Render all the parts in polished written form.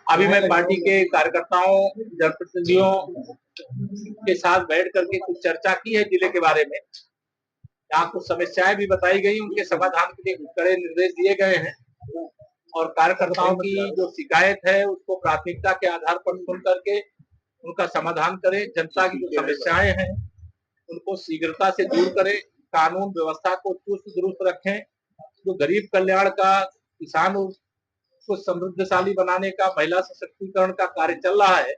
अभी मैं पार्टी के कार्यकर्ताओं, जनप्रतिनिधियों के साथ बैठ करके कुछ चर्चा की है जिले के बारे में। यहाँ कुछ समस्याएं भी बताई गई, उनके समाधान के लिए कड़े निर्देश दिए गए हैं और कार्यकर्ताओं की जो शिकायत है उसको प्राथमिकता के आधार पर सुन करके उनका समाधान करें। जनता की जो समस्याएं हैं उनको शीघ्रता से दूर करें, कानून व्यवस्था को चुस्त दुरुस्त रखें, जो गरीब कल्याण का, किसान को समृद्धशाली बनाने का, महिला सशक्तिकरण का कार्य चल रहा है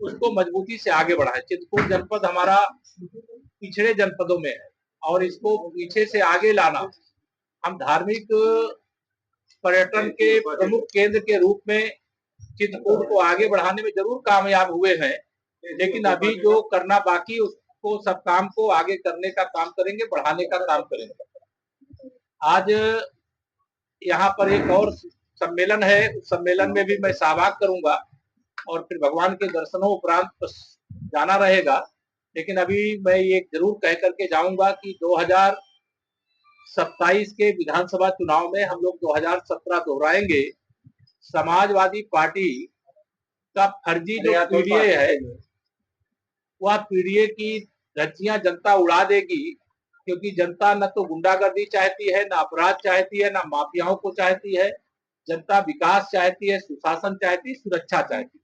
उसको मजबूती से आगे बढ़ाए। चित्रकूट जनपद हमारा पिछड़े जनपदों में है और इसको पीछे से आगे लाना, हम धार्मिक पर्यटन के प्रमुख केंद्र के रूप में चित्रकूट को आगे बढ़ाने में जरूर कामयाब हुए हैं, लेकिन अभी जो करना बाकी उसको सब काम को आगे करने का काम करेंगे, बढ़ाने का काम करेंगे। आज यहाँ पर एक और सम्मेलन है, उस सम्मेलन में भी मैं सहभाग करूंगा और फिर भगवान के दर्शनों उपरांत जाना रहेगा। लेकिन अभी मैं ये जरूर कह करके जाऊंगा कि 2027 के विधानसभा चुनाव में हम लोग 2017 दोहराएंगे। समाजवादी पार्टी का फर्जी जो पीडीए है वह पीडीए की धज्जियां जनता उड़ा देगी, क्योंकि जनता न तो गुंडागर्दी चाहती है, न अपराध चाहती है, न माफियाओं को चाहती है। जनता विकास चाहती है, सुशासन चाहती है, सुरक्षा चाहती है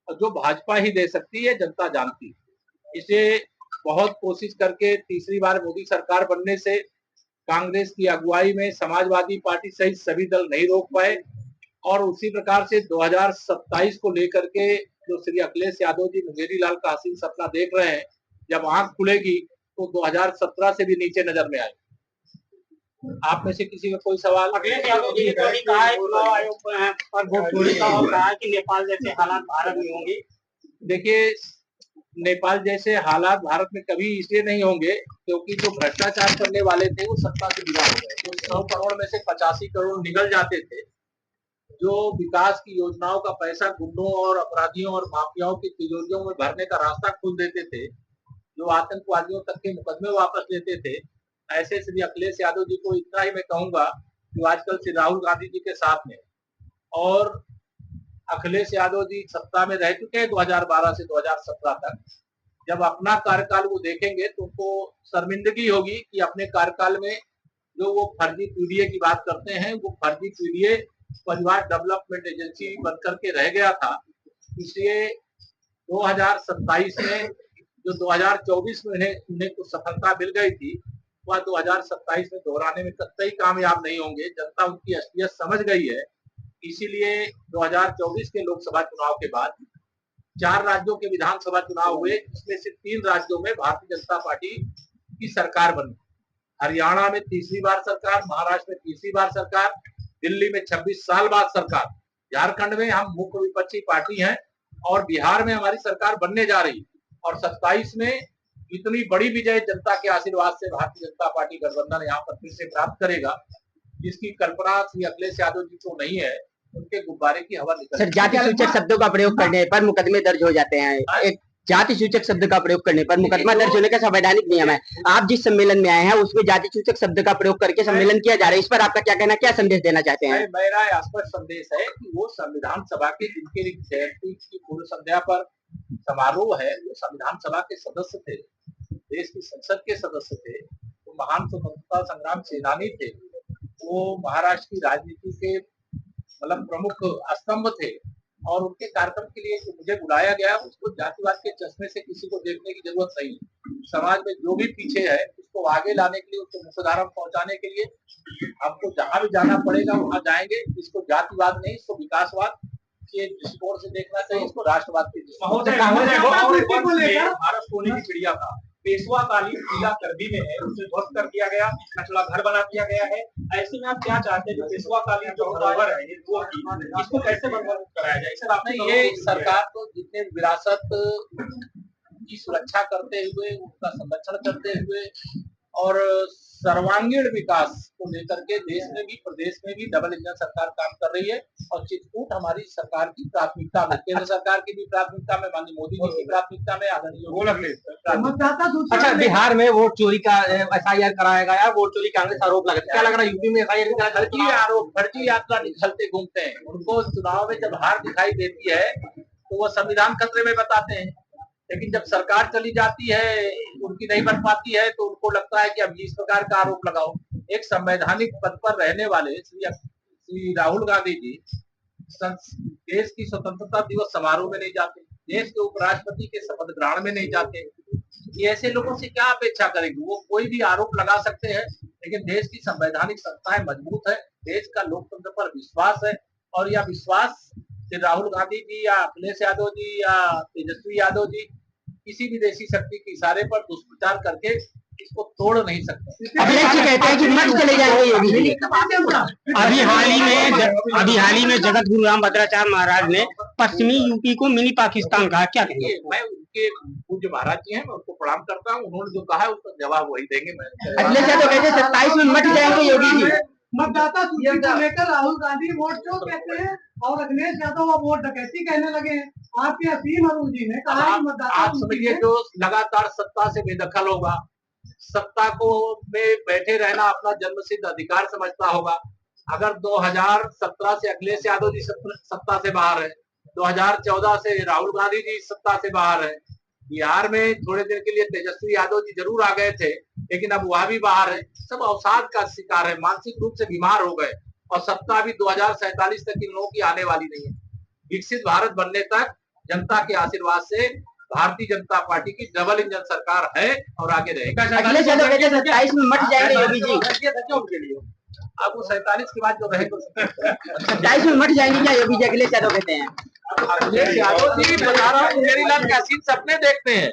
और जो भाजपा ही दे सकती है, जनता जानती है। इसे बहुत कोशिश करके तीसरी बार मोदी सरकार बनने से कांग्रेस की अगुवाई में समाजवादी पार्टी सहित सभी दल नहीं रोक पाए और उसी प्रकार से 2027 को लेकर के जो श्री अखिलेश यादव जी मुंगेरी लाल का हसीन सपना देख रहे हैं, जब आंख खुलेगी तो 2017 से भी नीचे नजर में आए। आप में से किसी का कोई सवाल? अखिलेश यादव जी ने तो अभी कहा है चुनाव आयोग पर वोट चोरी का और कहा कि नेपाल जैसे हालात भारत में होंगे। देखिए, नेपाल जैसे हालात भारत में कभी इसलिए नहीं होंगे क्योंकि जो भ्रष्टाचार करने वाले थे वो सत्ता से विदा हो गए। जो 100 करोड़ में से 85 करोड़ निकल जाते थे, जो विकास की योजनाओं का पैसा गुंडों और अपराधियों और माफियाओं की तिजोरियों में भरने का रास्ता खोल देते थे, जो आतंकवादियों तक के मुकदमे वापस लेते थे, ऐसे श्री अखिलेश यादव जी को इतना ही मैं कहूंगा कि आजकल श्री राहुल गांधी जी के साथ में और अखिलेश यादव जी सत्ता में रह चुके हैं 2012 से 2017 तक। जब अपना कार्यकाल वो देखेंगे तो उनको शर्मिंदगी होगी कि अपने कार्यकाल में जो वो फर्जी पीडीए की बात करते हैं, वो फर्जी पीडीए परिवार डेवलपमेंट एजेंसी बनकर के रह गया था। इसलिए 2027 में जो 2024 में उन्हें कुछ सफलता मिल गई थी, वह 2027 में दोहराने में कतई कामयाब नहीं होंगे। जनता उनकी असलियत समझ गई है। इसीलिए 2024 के लोकसभा चुनाव के बाद 4 राज्यों के विधानसभा चुनाव हुए, इसमें से 3 राज्यों में भारतीय जनता पार्टी की सरकार बनी। हरियाणा में तीसरी बार सरकार, महाराष्ट्र में तीसरी बार सरकार, दिल्ली में 26 साल बाद सरकार, झारखंड में हम मुख्य विपक्षी पार्टी हैं और बिहार में हमारी सरकार बनने जा रही है। और 27 में इतनी बड़ी विजय जनता के आशीर्वाद से भारतीय जनता पार्टी गठबंधन यहाँ पर फिर से प्राप्त करेगा, जिसकी कल्पना श्री अखिलेश यादव जी को नहीं है। उनके गुब्बारे की हवा निकल। सर, जाति सूचक शब्दों का प्रयोग करने पर मुकदमे दर्ज हो जाते हैं। एक जाति सूचक शब्द का प्रयोग करने पर मुकदमा दर्ज होने का संवैधानिक नियम है। आप जिस सम्मेलन में आए हैं उसमें जाति सूचक शब्द का प्रयोग करके सम्मेलन किया जा रहा है, इस पर आपका क्या कहना, क्या संदेश देना चाहते हैं? मेरा स्पष्ट संदेश है कि वो संविधान सभा के जिनके जयंती की पूर्व संध्या पर समारोह है, वो संविधान सभा के सदस्य थे, देश की संसद के सदस्य थे, वो महान स्वतंत्रता संग्राम सेनानी थे, वो महाराष्ट्र की राजनीति के मतलब प्रमुख स्तंभ थे और उनके कार्यक्रम के लिए मुझे बुलाया गया। उसको जातिवाद के चश्मे से किसी को देखने की जरूरत नहीं। समाज में जो भी पीछे है उसको आगे लाने के लिए, उसको मुख्यधारा में पहुंचाने के लिए हमको जहां भी जाना पड़ेगा वहां जाएंगे। इसको जातिवाद नहीं, इसको विकासवाद के दृष्टिकोण से देखना चाहिए, इसको राष्ट्रवाद के दृष्टिकोण से। भारत सोने की चिड़िया था, पेशवाकालीन किला करबी में है, उसे ध्वस्त कर दिया गया, कचड़ा घर बना दिया गया है। ऐसे में आप क्या चाहते हैं जो पेशवाकालीन जो धरोहर है इसको कैसे मरम्मत कराया जाए? सर, आपने ये सरकार को जितने विरासत की सुरक्षा करते हुए, उनका संरक्षण करते हुए और सर्वांगीण विकास को लेकर के देश में भी प्रदेश में भी डबल इंजन सरकार काम कर रही है और चित्रकूट हमारी सरकार की प्राथमिकता में, केंद्र सरकार की भी प्राथमिकता में, माननीय मोदी जी की प्राथमिकता में, आदरणीय अच्छा, बिहार में वोट चोरी का FIR कराया गया, वोट चोरी का आरोप लगा, क्या लग रहा है यूपी में FIR फर्जी आरोप, फर्जी यात्रा निकलते घूमते हैं। उनको चुनाव में जब हार दिखाई देती है तो वो संविधान खतरे में बताते हैं, लेकिन जब सरकार चली जाती है, उनकी नहीं बन पाती है, तो उनको लगता है कि अब इस प्रकार का आरोप लगाओ। एक संवैधानिक पद पर रहने वाले श्री राहुल गांधी जी देश की स्वतंत्रता दिवस समारोह में नहीं जाते, देश के उपराष्ट्रपति के शपथ ग्रहण में नहीं जाते। ये ऐसे लोगों से क्या अपेक्षा करेंगे? वो कोई भी आरोप लगा सकते हैं, लेकिन देश की संवैधानिक संस्थाएं मजबूत है, देश का लोकतंत्र पर विश्वास है, और यह विश्वास राहुल गांधी जी या अखिलेश यादव जी या तेजस्वी यादव जी किसी विदेशी शक्ति के इशारे पर दुष्प्रचार करके इसको तोड़ नहीं सकते। अखिलेश जी कहते हैं कि मठ चले जाएंगे योगी जी। अभी हाल ही में जगत गुरु रामभद्राचार्य महाराज ने पश्चिमी यूपी को मिनी पाकिस्तान कहा, क्या कहेंगे? मैं उनके पूज्य महाराज जी हैं, मैं उनको प्रणाम करता हूँ, उन्होंने जो कहा है उसका जवाब वही देंगे। मैं अखिलेश यादव कहते हैं 27 में मठ जाएंगे योगी जी। मतदाता सूची को लेकर राहुल गांधी वोट चोर कहते हैं और अखिलेश यादव वोट डकैती कहने लगे हैं। आपके असीम अरुण जी ने कहा कि मतदाता आप समझिए जो लगातार सत्ता से बेदखल होगा, सत्ता को में बैठे रहना अपना जन्मसिद्ध अधिकार समझता होगा। अगर 2017 से अखिलेश यादव जी सत्ता से बाहर है, 2014 से राहुल गांधी जी सत्ता से बाहर है, बिहार में थोड़े दिन के लिए तेजस्वी यादव जी जरूर आ गए थे, लेकिन अब वह भी बाहर है। सब अवसाद का शिकार है, मानसिक रूप से बीमार हो गए, और सत्ता भी 2047 तक इन लोगों की आने वाली नहीं है। विकसित भारत बनने तक जनता के आशीर्वाद से भारतीय जनता पार्टी की डबल इंजन सरकार है और आगे रहेगा। अखिलेश यादव कहते हैं 27 में मठ जाएंगे योगी जी। उनके लिए अब वो 47 के बाद जो रहे 27 में मठ जाएंगे क्या योगी जी? अखिलेश यादव कहते हैं। अखिलेश यादव जी बता रहा हूँ, मेरी लाल कैसी सपने देखते हैं।